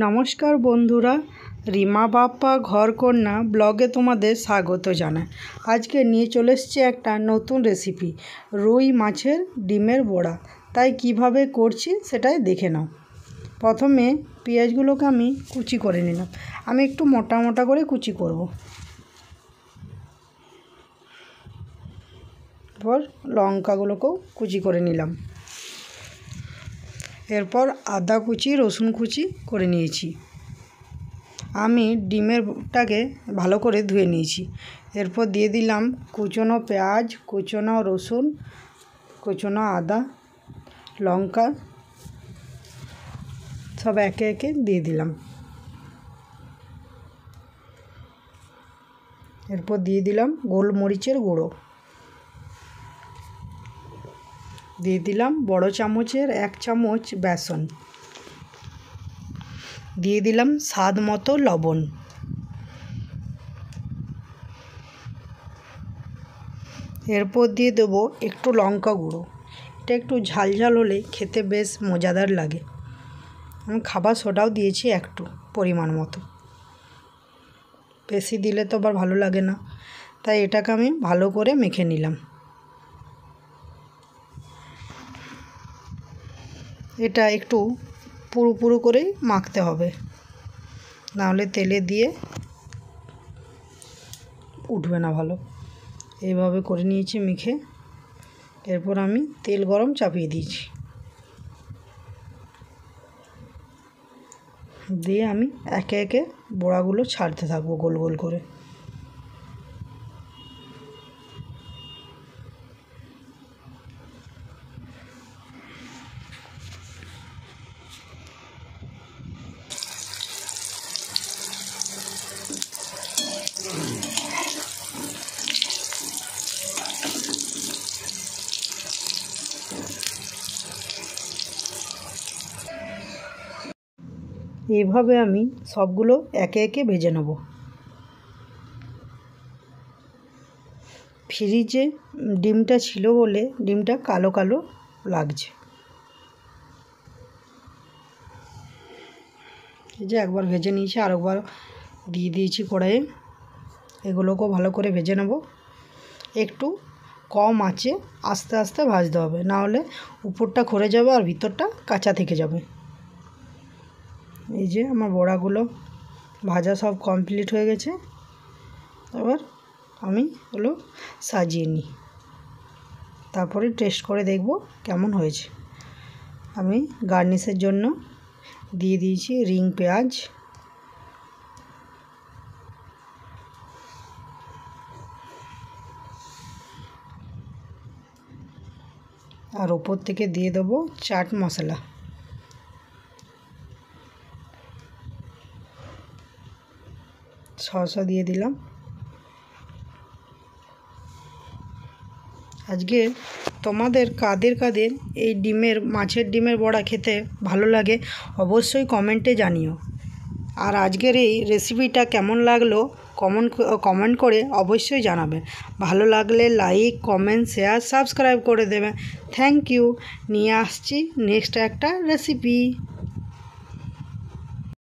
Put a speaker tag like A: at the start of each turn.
A: নমস্কার বন্ধুরা, রিমা বাপ্পা ঘরকন্যা ব্লগে তোমাদের স্বাগত জানাই। আজকে নিয়ে চলে এসেছি একটা নতুন রেসিপি, রুই মাছের ডিমের বড়া। তাই কিভাবে করছি সেটাই দেখে নাও। প্রথমে পেঁয়াজগুলোকে আমি কুচি করে নিলাম। আমি একটু মোটা মোটা করে কুচি করব। এরপর লঙ্কাগুলোকেও কুচি করে নিলাম। এরপর আদা কুচি, রসুন কুচি করে নিয়েছি। আমি ডিমেরটাকে ভালো করে ধুয়ে নিয়েছি। এরপর দিয়ে দিলাম কুচনো পেঁয়াজ, কুচনো রসুন, কুচনো আদা, লঙ্কা সব একে একে দিয়ে দিলাম। এরপর দিয়ে দিলাম গোলমরিচের গুঁড়ো, দিয়ে দিলাম বড় চামচের 1 চামচ বেসন, দিয়ে দিলাম স্বাদ মতো লবণ। এরপর দিয়ে দেবো একটু লঙ্কা গুঁড়ো। এটা একটু ঝাল ঝাল হলে খেতে বেশ মজাদার লাগে। আমি খাবার সোডাও দিয়েছি একটু পরিমাণ মতো, বেশি দিলে তো আবার ভালো লাগে না। তাই এটাকে আমি ভালো করে মেখে নিলাম। এটা একটু পুরু পুরু করেই মাখতে হবে, নাহলে তেলে দিয়ে উঠবে না ভালো। এইভাবে করে নিয়েছি মেখে। এরপর আমি তেল গরম চাপিয়ে দিয়েছি, দিয়ে আমি একে একে বড়াগুলো ছাড়তে থাকবো গোল গোল করে। এইভাবে আমি সবগুলো একে একে ভেজে নেব। ফ্রিজে ডিমটা ছিল বলে ডিমটা কালো কালো লাগছে। এই যে একবার ভেজে নিয়েছি, আরেকবার দিয়ে দিয়েছি কড়াইয়ে। এগুলোকেও ভালো করে ভেজে নেব। একটু কম আঁচে আস্তে আস্তে ভাজতে হবে, না হলে উপরটা খড়ে যাবে আর ভিতরটা কাঁচা থেকে যাবে। এই যে আমার বড়াগুলো ভাজা সব কমপ্লিট হয়ে গেছে। এবার আমি ওগুলো সাজিয়ে নিই, তারপরে টেস্ট করে দেখব কেমন হয়েছে। আমি গার্নিশের জন্য দিয়ে দিয়েছি রিং পেঁয়াজ, আর ওপর থেকে দিয়ে দেবো চাট মশলা। সসও দিয়ে দিলাম। আজকে তোমাদের কাদের কাদের এই মাছের ডিমের বড়া খেতে ভালো লাগে অবশ্যই কমেন্টে জানিও। আর আজকের এই রেসিপিটা কেমন লাগলো কমেন্ট করে অবশ্যই জানাবেন। ভালো লাগলে লাইক, কমেন্ট, শেয়ার, সাবস্ক্রাইব করে দেবেন। Thank you. নিয়ে আসছি নেক্সট একটা রেসিপি।